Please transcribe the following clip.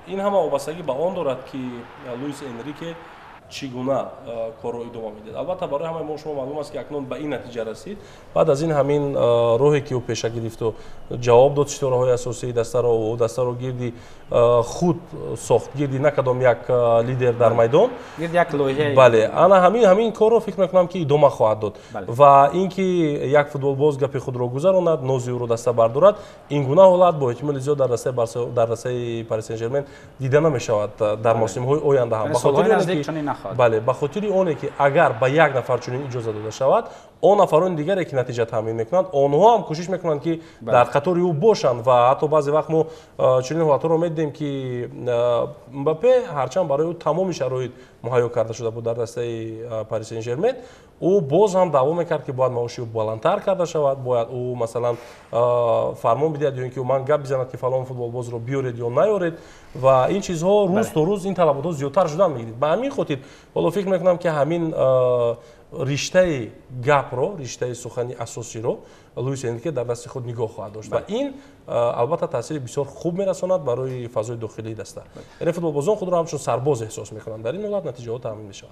ин ҳама вобастагӣ ба он дорад ки Луис Энрике чӣ гуна корро идома медиҳад. Албатта барои ҳамаи мо шумо маълум аст ки акнун ба ин натиҷа расид. Баъд аз ин ҳамин роҳе ки ӯ пеша гирифту ҷавоб дод шитораҳои асосии дастаро гирди худ сохт, гирди на кадом як лидер дар майдон. гирди як лоиҳаи. Бале, ана ҳамин корро фикр мекунам ки идома хоҳад дод. Ва ин ки як футболбоз гапи худро гузаронад, нози ӯро даста бардорад, ин гуна ҳолат бо эҳтимоли зиёд дар дастаи Пари Сен-Жермен дида намешавад дар мавсимҳои оянда ҳам. Бале, ба хотири оне ки агар ба як нафар чунин иҷоза дода шавад, он нафарони дигаре ки натиҷа таъмин мекунанд, онҳо ҳам кӯшиш мекунанд ки дар қатори ӯ бошанд ва ҳатто баъзе вақт мо чунин ҳолатҳоро медидем ки Мбаппе ҳарчанд барои ӯ тамоми шароит муҳайё карда шуда буд дар дастаи Пари Сен-Жермен, ӯ боз ҳам даъво мекард ки бояд маоши ӯ баландтар карда шавад, бояд ӯ масалан фармон бидиҳад ё ин ки ӯ ман гап бизанад ки фалон футболбозро биёред ё наёред ва ин чизҳо рӯз то рӯз ин талаботҳо зиёдтар шудан мегирад. Ба ҳамин хотир ҳоло фикр мекунам ки ҳамин риштаи гапро, риштаи сухани асосиро Луис Энрике дар дасти худ нигоҳ хоҳад дошт ва ин албатта таъсири бисёр хуб мерасонад барои фазои дохилии даста. Яъне футболбозон худро ҳамчун сарбоз эҳсос мекунанд. Дар ин ҳолат натиҷаҳо таъмин мешавад.